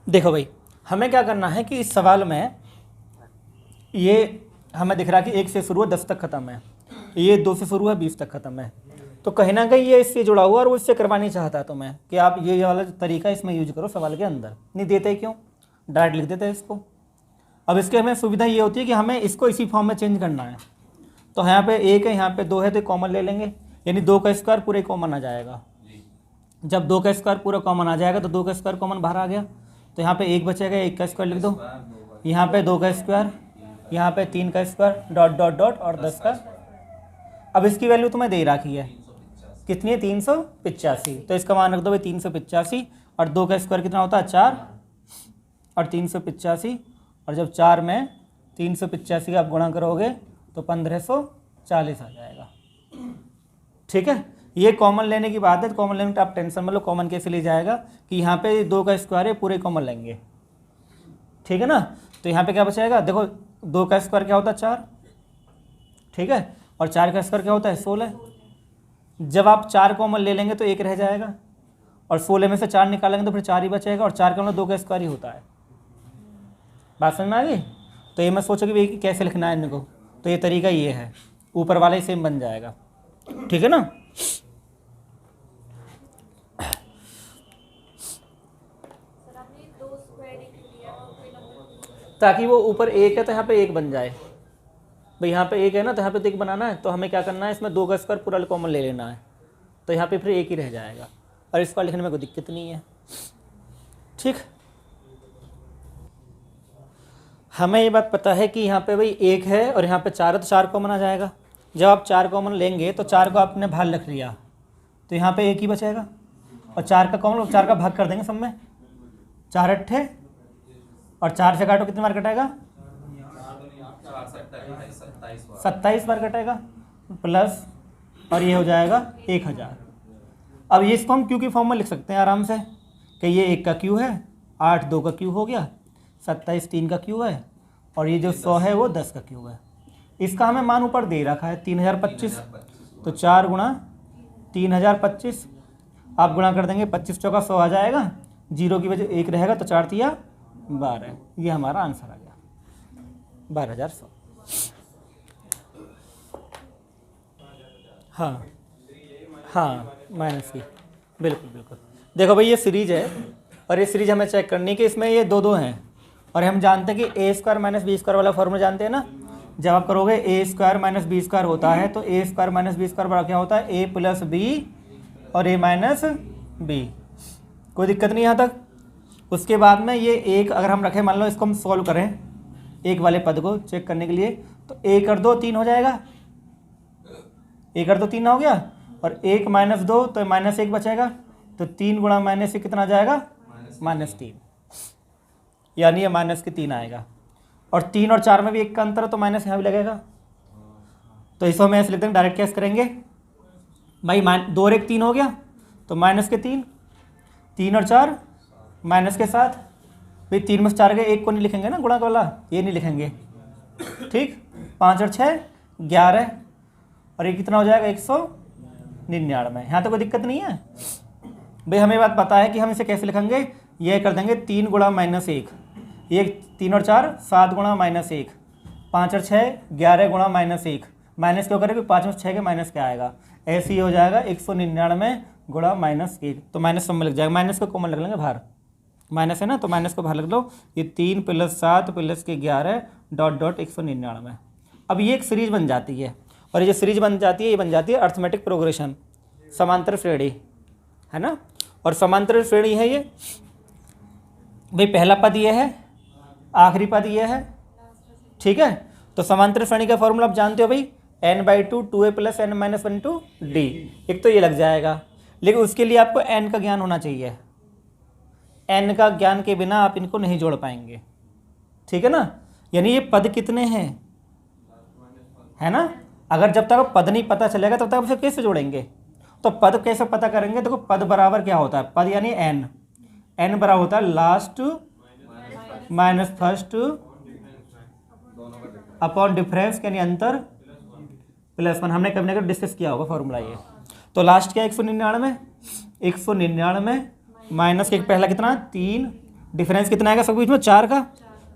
देखो भाई, हमें क्या करना है कि इस सवाल में ये हमें दिख रहा है कि 1 से शुरू है 10 तक ख़त्म है, ये 2 से शुरू है 20 तक ख़त्म है, तो कहीं ना कहीं ये इससे जुड़ा हुआ और वो इससे करवानी चाहता तो मैं कि आप ये वाला तरीका इसमें यूज करो सवाल के अंदर। नहीं देते क्यों, डायरेक्ट लिख देते हैं इसको। अब इसके हमें सुविधा ये होती है कि हमें इसको इसी फॉर्म में चेंज करना है। तो यहाँ पे 1 है, यहाँ पे 2 है, तो कॉमन ले लेंगे, यानी 2 का स्क्वायर पूरे कॉमन आ जाएगा। जब 2 का स्क्वायर पूरा कॉमन आ जाएगा तो 2 का स्क्वायर कॉमन बाहर आ गया, तो यहाँ पे 1 बचेगा, 1 का स्क्वायर लिख दो, यहाँ पे 2 का स्क्वायर, यहाँ पे 3 का स्क्वायर, डॉट डॉट डॉट और 10 का। अब इसकी वैल्यू तुम्हें दे रखी है, कितनी है 385, तो इसका मान रख दो भाई 385, और 2 का स्क्वायर कितना होता है 4 और 385, और जब 4 में 385 का आप गुणा करोगे तो 1540 आ जाएगा। ठीक है, ये कॉमन लेने की बात है, कॉमन लेने का आप टेंशन मतलब कॉमन कैसे ले जाएगा कि यहाँ पे 2 का स्क्वायर है, पूरे कॉमन लेंगे। ठीक है ना, तो यहाँ पे क्या बचाएगा, देखो 2 का स्क्वायर क्या होता है 4, ठीक है, और 4 का स्क्वायर क्या होता है 16। जब आप 4 कॉमन ले लेंगे तो 1 रह जाएगा, और 16 में से 4 निकालेंगे तो फिर 4 ही बचेगा, और 4 का मतलब 2 का स्क्वायर ही होता है। बात समझ में आ गई। तो ये मैं सोचा कि भाई कैसे लिखना है इनको, तो ये तरीका ये है, ऊपर वाला ही सेम बन जाएगा। ठीक है ना। ताकि वो ऊपर 1 है तो यहाँ पे 1 बन जाए। भाई यहाँ पे 1 है ना, तो यहाँ पे तो 1 बनाना है, तो हमें क्या करना है, इसमें 2 का स्क्वायर पूरा कॉमन ले लेना है, तो यहाँ पे फिर 1 ही रह जाएगा, और इसको लिखने में कोई दिक्कत नहीं है। ठीक, हमें ये बात पता है कि यहाँ पे भाई 1 है और यहाँ पे 4 है, तो 4 कॉमन आ जाएगा। जब आप 4 कॉमन लेंगे तो 4 को आपने भाग रख लिया, तो यहाँ पे 1 ही बचेगा, और 4 का कॉमन 4 का भाग कर देंगे सब में, 4 अट्ठे, और 4 से काटो कितनी बार कटेगा 27 बार कटेगा, प्लस और ये हो जाएगा 1000। अब ये इसको हम क्यू की फॉर्म में लिख सकते हैं आराम से कि ये 1 का क्यू है, 8 2 का क्यू हो गया, 27 3 का क्यू है, और ये जो 100 है वो 10 का क्यू है। इसका हमें मान ऊपर दे रखा है 3025, तो 4 गुणा 3025 आप गुणा कर देंगे, 25 चौका 100 आ जाएगा, 0 की वजह 1 रहेगा, तो 4 तिया 12, ये हमारा आंसर आ गया 12100। हाँ हाँ, माइनस की, बिल्कुल बिल्कुल। देखो भाई ये सीरीज है, और ये सीरीज हमें चेक करनी है कि इसमें ये दो हैं, और हम जानते हैं कि a² - b² वाला फॉर्मूला जानते हैं ना। जब आप करोगे a² - b² होता है, तो a² - b² बड़ा क्या होता है a + b और a - b। कोई दिक्कत नहीं यहाँ तक। उसके बाद में ये 1 अगर हम रखें, मान लो इसको हम सॉल्व करें 1 वाले पद को चेक करने के लिए, तो 1 कर 2 3 हो जाएगा, 1 कर 2 3 हो गया, और 1 - 2 तो -1 बचेगा, तो 3 गुणा -1 कितना आ जाएगा -3, यानी ये -3 आएगा। और 3 और 4 में भी 1 का अंतर है, तो माइनस यहाँ भी लगेगा, तो इसको हम ऐसे लिखते हैं, डायरेक्ट कैसे करेंगे भाई, 2 और 1 3 हो गया, तो -3, 3 और 4 -7, भाई 3 में से 4 गए, 1 को नहीं लिखेंगे ना गुणा वाला, ये नहीं लिखेंगे। ठीक, 5 और 6 11, और ये कितना हो जाएगा 199। यहाँ तो कोई दिक्कत नहीं है भाई। हमें बात पता है कि हम इसे कैसे लिखेंगे, ये कर देंगे 3 गुणा -1, ये 3 और 4 7 गुणा -1, 5 और 6 11 गुणा -1, माइनस क्यों करेंगे 5 में 6 के माइनस क्या आएगा, ऐसे ही हो जाएगा 199 गुणा -1, तो माइनस सब में लग जाएगा, माइनस को कॉमन लग लेंगे बाहर, माइनस है ना, तो माइनस को बाहर लग लो, ये 3 + 7 + के 11 डॉट डॉट 199। अब ये एक सीरीज बन जाती है, और ये जो सीरीज बन जाती है ये बन जाती है अर्थमेटिक प्रोग्रेशन, समांतर श्रेणी है ना। और समांतर श्रेणी है ये भाई, पहला पद ये है, आखिरी पद ये है। ठीक है, तो समांतर श्रेणी का फॉर्मूला आप जानते हो भाई, n/2 2a + n - 1 × d। एक तो ये लग जाएगा, लेकिन उसके लिए आपको n का ज्ञान होना चाहिए, n का ज्ञान के बिना आप इनको नहीं जोड़ पाएंगे। ठीक है ना, यानी ये पद कितने हैं है ना। अगर जब तक पद नहीं पता चलेगा तब तक आप इसे कैसे जोड़ेंगे, तो पद कैसे पता करेंगे। देखो पद बराबर क्या होता है, पद यानी n बराबर होता है last minus first upon difference यानी अंतर प्लस 1। हमने कभी ना कभी डिस्कस किया होगा फॉर्मूला ये। तो लास्ट क्या 199 माइनस के पहला कितना 3 डिफरेंस कितना आएगा सबके बीच में 4 का,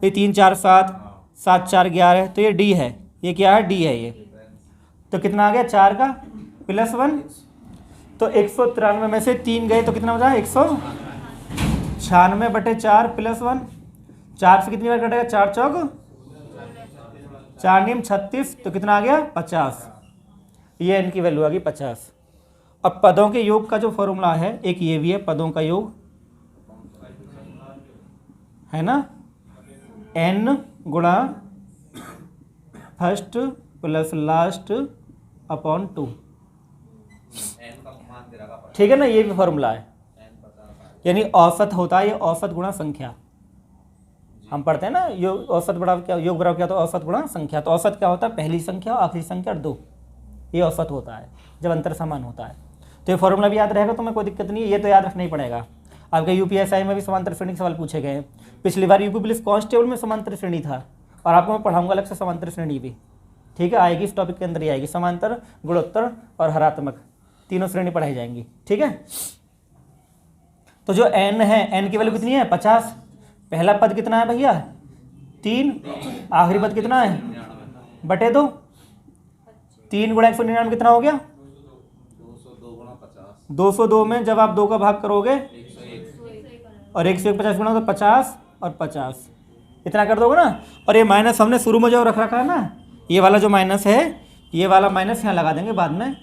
ये 3 4 7, 7 4 11, तो ये डी है, ये क्या है डी है ये। तो कितना आ गया 4 का प्लस 1, तो 193 में से 3 गए तो कितना हो जाए 196/4 प्लस 1, 4 से कितनी बार कटेगा 4 चौक 4 नीम 36, तो कितना आ गया 50, ये इनकी वैल्यू आ गई 50। अब पदों के योग का जो फॉर्मूला है एक ये भी है, पदों का योग है ना, n गुणा फर्स्ट प्लस लास्ट अपॉन 2, ठीक है ना, ये भी फॉर्मूला है। यानी औसत होता है ये औसत गुणा संख्या, हम पढ़ते हैं ना योग औसत बराबर क्या, योग बराबर क्या होता है औसत गुणा संख्या। तो औसत क्या होता है पहली संख्या और आखिरी संख्या और 2, ये औसत होता है जब अंतर समान होता है। तो ये फॉर्मूला भी याद रहेगा, तो मैं कोई दिक्कत नहीं है, ये तो याद रखना ही पड़ेगा। आपके यूपीएसआई में भी समांतर श्रेणी के सवाल पूछे गए हैं। पिछली बार यूपी पुलिस कांस्टेबल में समांतर श्रेणी था, और आपको मैं पढ़ाऊंगा अलग से समांतर श्रेणी भी, ठीक है, आएगी इस टॉपिक के अंदर ही आएगी। समांतर, गुणोत्तर और हरात्मक तीनों श्रेणी पढ़ाई जाएंगी, ठीक है। तो जो n है, n की वैल्यू कितनी है 50, पहला पद कितना है भैया 3, आखिरी पद कितना है बटे 2, 3 गुणा 199 कितना हो गया 202 में जब आप 2 का भाग करोगे और 150 गुणा तो 50 और 50 इतना कर दोगे ना। और ये माइनस हमने शुरू में जो रख रखा है ना, ये वाला जो माइनस है, ये वाला माइनस यहाँ लगा देंगे बाद में,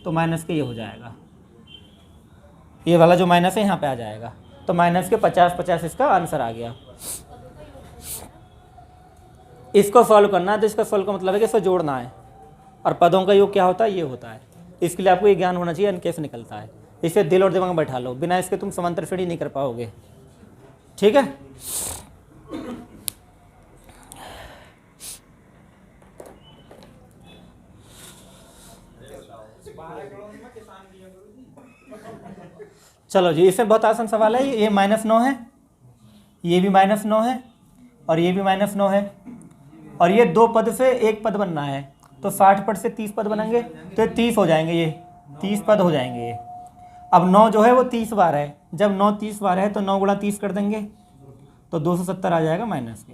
तो माइनस के ये हो जाएगा, ये वाला जो माइनस है यहाँ पे आ जाएगा। तो माइनस के 50 इसका आंसर आ गया। इसको सॉल्व करना है, तो इसका सॉल्व का मतलब है कि इसको जोड़ना है। और पदों का योग क्या होता है ये होता है। इसके लिए आपको ये ज्ञान होना चाहिए कैसे निकलता है। इसे दिल और दिमाग में बैठा लो, बिना इसके तुम समांतर श्रेणी नहीं कर पाओगे, ठीक है। चलो जी, इसमें बहुत आसान सवाल है। ये -9 है, ये भी -9 है और ये भी -9 है, और ये 2 पद से 1 पद बनना है, तो 60 पद से 30 पद बनेंगे, तो ये 30 हो जाएंगे, ये 30 पद हो जाएंगे ये। अब 9 जो है वो 30 बार है, जब 9 30 बार है तो 9 गुणा 30 कर देंगे, तो 270 आ जाएगा माइनस के,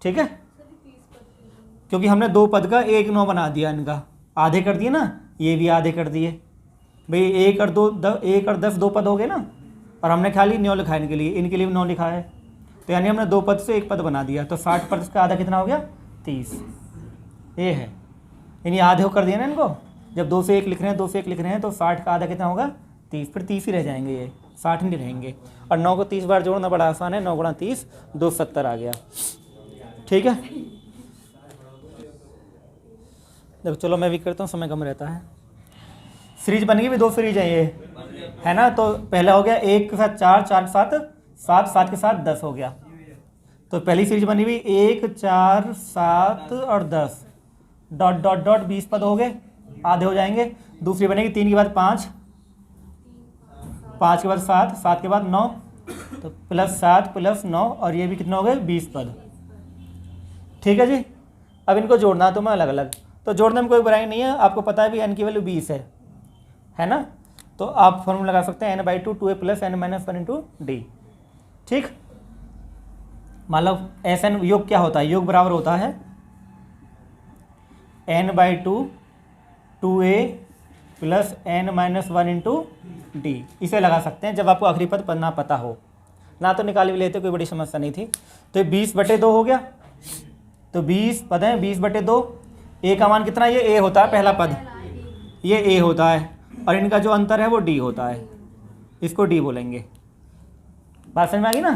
ठीक है। क्योंकि हमने 2 पद का 1 9 बना दिया, इनका आधे कर दिए ना, ये भी आधे कर दिए भाई। 1 और 10 2 पद हो गए ना, और हमने खाली 9 लिखा है इनके लिए भी 9 लिखा है, तो यानी हमने 2 पद से 1 पद बना दिया। तो 60 पद का आधा कितना हो गया 30, ये है। यानी आधे हो कर दिया ना इनको, जब 2 से 1 लिख रहे हैं, 2 से 1 लिख रहे हैं, तो 60 का आधा कितना होगा 30, फिर 30 ही रह जाएंगे, ये 60 नहीं रहेंगे। और 9 को 30 बार जोड़ना बड़ा आसान है, 9 गुणा 30 270 आ गया, ठीक है। देखो चलो मैं भी करता हूँ, समय कम रहता है। सीरीज बन गई भी, 2 सीरीज है ये, है ना। तो पहला हो गया 1 के साथ 4, 4 के साथ 7, 7 के साथ 10 हो गया। तो पहली सीरीज बनी हुई 1 4 7 और 10 डॉट डॉट डॉट 20 पद हो गए, आधे हो जाएंगे। दूसरी बनेगी 3 के बाद 5, 5 के बाद 7, 7 के बाद 9, तो +7 +9, और ये भी कितना हो गए 20 पद, ठीक है जी। अब इनको जोड़ना तो मैं अलग अलग, तो जोड़ने में कोई बुराई नहीं है। आपको पता है भी n की वैल्यू 20 है ना, तो आप फॉर्मूला लगा सकते हैं n/2 2a + n - 1 × d, ठीक। मान लो SN योग क्या होता है, योग बराबर होता है n/2 2a + n - 1 × d। इसे लगा सकते हैं जब आपको आखिरी पद ना पता हो, ना तो निकाल भी लेते, कोई बड़ी समस्या नहीं थी। तो 20/2 हो गया, तो 20 पद हैं, 20/2। a का मान कितना, ये a होता है पहला पद, ये a होता है, और इनका जो अंतर है वो d होता है, इसको d बोलेंगे। बात समझ में आ गई ना।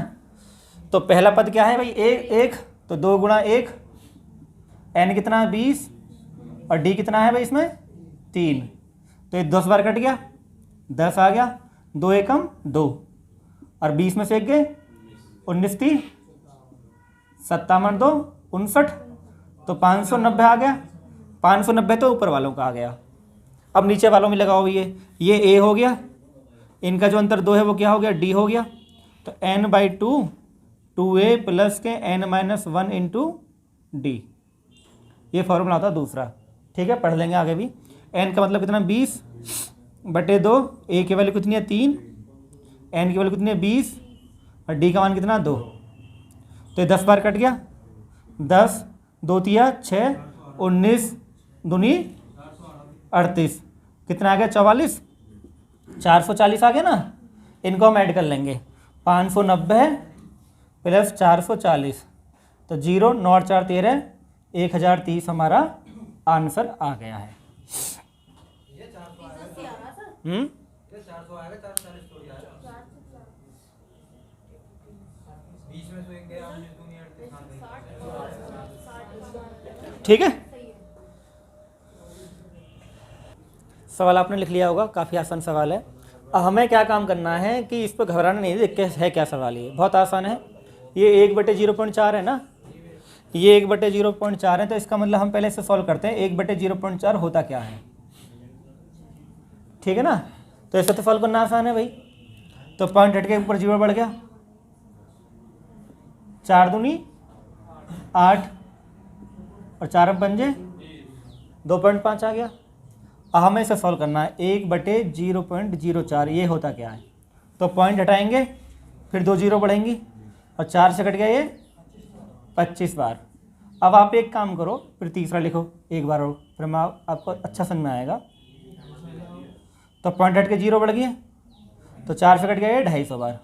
तो पहला पद क्या है भाई 1, तो 2 गुणा 1, n कितना है 20, और d कितना है भाई इसमें 3, तो ये 10 बार कट गया, 10 आ गया, 2 एकम 2, और 20 में से 1 गए 19 3 57 2 59, तो 590 आ गया। 590 तो ऊपर वालों का आ गया। अब नीचे वालों में लगाओ, ये a हो गया, इनका जो अंतर 2 है वो क्या हो गया d हो गया। तो n/2 2a + के n - 1 × d, ये फॉर्मूला होता है दूसरा, ठीक है। पढ़ लेंगे आगे भी। n का मतलब कितना 20/2, a की वैल्यू कितनी है 3, n की वैल्यू कितनी है 20, और डी का मान कितना 2, तो ये 10 बार कट गया, 10 2 तिया 6, 19 दूनी 38, कितना आ गया 44, 440 आ गया ना। इनको हम ऐड कर लेंगे, 590 प्लस 440, तो 0 9 4 13, 1030 हमारा आंसर आ गया है। ठीक है, सवाल आपने लिख लिया होगा, काफ़ी आसान सवाल है। अब हमें क्या काम करना है कि इस पर घबराना नहीं, देख के है क्या सवाल, ये बहुत आसान है। ये 1/0.4 है ना, ये 1/0.4 है, तो इसका मतलब हम पहले इसे सॉल्व करते हैं। 1/0.4 होता क्या है, ठीक है ना। तो ऐसे तो सॉल्व करना आसान है भाई। तो पॉइंट हट के ऊपर 0 बढ़ गया, 4 दूनी 8 और 4 पंजे 2.5 आ गया। अब हमें इसे सॉल्व करना है। 1/0.04 ये होता क्या है, तो पॉइंट हटाएंगे, फिर 2 0 बढ़ेंगी और 4 से कट गया ये 25 बार। अब आप एक काम करो, फिर तीसरा लिखो एक बार और, फिर मैं आपको अच्छा समझ में आएगा। तो पॉइंट हट के 0 बढ़ गया, तो 4 से कट गया ये 250 बार।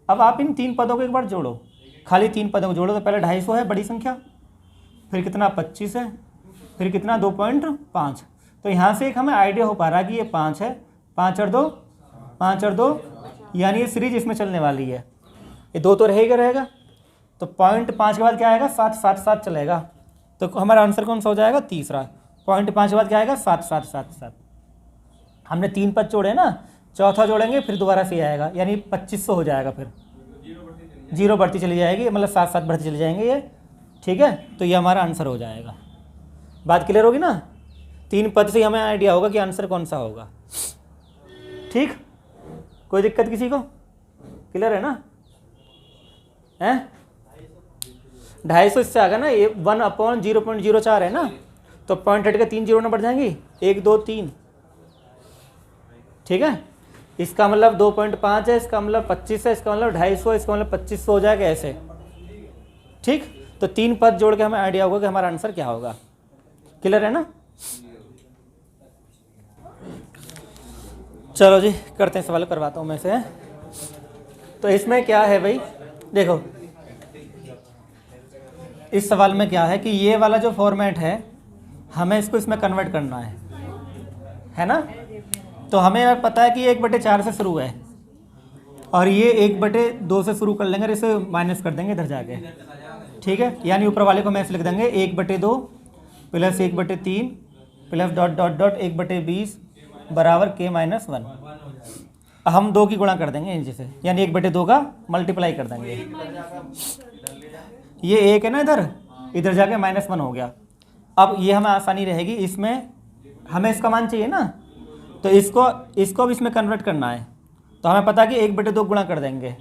अब आप इन 3 पदों को एक बार जोड़ो, खाली 3 पदों को जोड़ो। तो पहले 250 है बड़ी संख्या, फिर कितना 25 है, फिर कितना 2.5। तो यहाँ से एक हमें आइडिया हो पा रहा है कि ये 5 है, 5 और 2, यानी ये सीरीज इसमें चलने वाली है। ये 2 तो रहेगा। तो 0.5 के बाद क्या आएगा 7 7 7 चलेगा। तो हमारा आंसर कौन सा हो जाएगा, तीसरा। 0.5 के बाद क्या आएगा 7 7 7 7। हमने 3 पद जोड़े ना, चौथा जोड़ेंगे फिर दोबारा से आएगा, यानी 2500 हो जाएगा। फिर 0 बढ़ती चली जाएगी, मतलब 7 7 बढ़ती चली जाएंगे ये, ठीक है। तो ये हमारा आंसर हो जाएगा। बात क्लियर होगी ना। 3 पद से हमें आइडिया होगा कि आंसर कौन सा होगा, ठीक। कोई दिक्कत किसी को, क्लियर है ना, हैं। 250 इससे आगे ना, ये 1/0.04 है ना, तो पॉइंट हट के 3 0 ना बढ़ जाएंगी, 1 2 3, ठीक है। इसका मतलब 2.5 है, इसका मतलब 25 है, इसका मतलब 250, इसका मतलब 2500 हो जाएगा ऐसे, ठीक। तो 3 पद जोड़ के हमें आइडिया होगा कि हमारा आंसर क्या होगा, क्लियर है ना। चलो जी करते हैं सवाल, करवाता हूँ मैं से। तो इसमें क्या है भाई, देखो इस सवाल में क्या है कि ये वाला जो फॉर्मेट है हमें इसको इसमें कन्वर्ट करना है ना। तो हमें पता है कि 1/4 से शुरू है और ये 1/2 से शुरू कर लेंगे, इसे माइनस कर देंगे इधर जाके, ठीक है। यानी ऊपर वाले को मैच लिख देंगे 1/2 plus 1/3 plus dot dot dot 1/20 बराबर k-1। हम 2 की गुणा कर देंगे इनसे से, यानी 1/2 का मल्टीप्लाई कर देंगे। ये 1 है ना, इधर जाके -1 हो गया। अब ये हमें आसानी रहेगी, इसमें हमें इसका मान चाहिए ना, तो इसको अब इसमें कन्वर्ट करना है। तो हमें पता है कि 1/2 गुणा कर देंगे।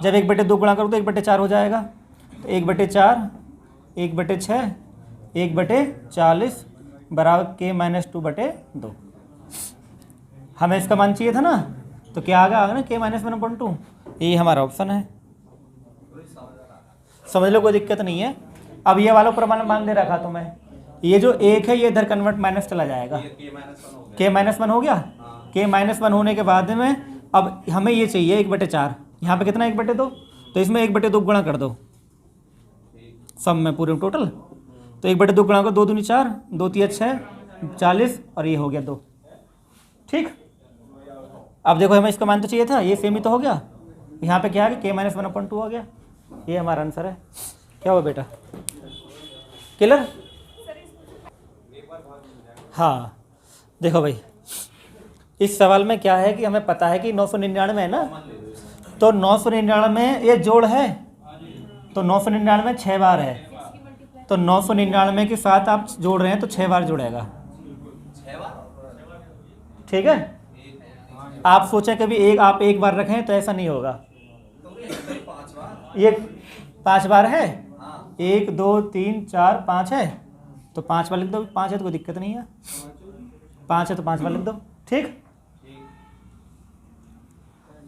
जब 1/2 गुणा करो तो 1/4 हो जाएगा। तो 1/4 1/6 1/40 बराबर k-2/2। हमें इसका मान चाहिए था ना, तो क्या आएगा ना k-1/2। ये हमारा ऑप्शन है, समझ लो, कोई दिक्कत नहीं है। अब ये वाला ऊपर मान दे रखा तो मैं, ये जो 1 है ये इधर कन्वर्ट माइनस चला जाएगा, k-1 हो गया। k-1 होने के बाद में अब हमें ये चाहिए 1/4, यहाँ पे कितना 1/2, तो इसमें 1/2 गुणा कर दो सब में पूरे टोटल। तो 1/2 गुणा कर, 2 दूनी 4, 2 तिया 6 40 और ये हो गया 2, ठीक। अब देखो हमें इसका मान तो चाहिए था, ये सेम ही तो हो गया। यहाँ पे क्या है k-1/2 हो गया, ये हमारा आंसर है। क्या हुआ बेटा, क्लियर। हाँ देखो भाई, इस सवाल में क्या है कि हमें पता है कि 999 है ना, तो 999 ये जोड़ है, तो 999 6 बार है, तो 999 के साथ आप जोड़ रहे हैं तो 6 बार जुड़ेगा, ठीक है। आप सोचें कभी आप एक बार रखें तो ऐसा नहीं होगा। ये 5 बार है, 1 2 3 4 5 है, तो 5 बार लिख दो। 5 है तो कोई दिक्कत नहीं है, 5 है तो 5 बार लिख दो, ठीक।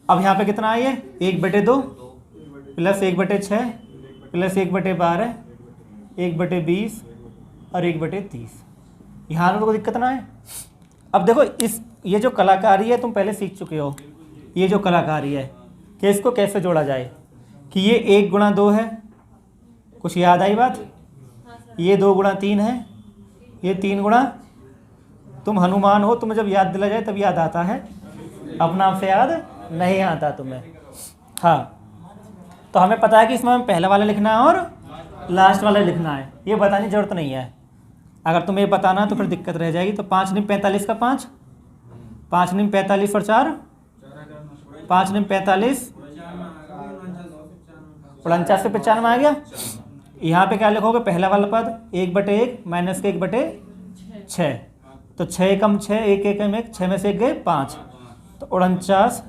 अब यहाँ पे कितना है, ये 1/2 प्लस 1/6 प्लस 1/12 1/20 और 1/30। यहाँ तो कोई दिक्कत ना है। अब देखो इस ये जो कलाकारी है तुम पहले सीख चुके हो, ये जो कलाकारी है कि इसको कैसे जोड़ा जाए, कि ये 1 × 2 है, कुछ याद आई बात, ये 2 × 3 है, ये 3 × तुम हनुमान हो, तुम्हें जब याद दिला जाए तब याद आता है, अपना आप से याद नहीं आता तुम्हें। हाँ, तो हमें पता है कि इसमें हमें पहला वाला लिखना है और लास्ट वाला लिखना है, ये बताने की जरूरत नहीं है। अगर तुम्हें ये बताना है तो फिर दिक्कत रह जाएगी। तो 5 × 45 का 5, 5 × 45 और 4, 5 × 45 49 से 95 आ गया। यहाँ पे क्या लिखोगे, पहला वाला पद 1/1 माइनस के 1/6, तो 6 कम 6 1 1 1 6 में से 1 गए 5, तो 49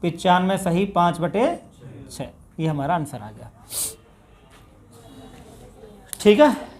95 सही 5/6, ये हमारा आंसर आ गया। ठीक है।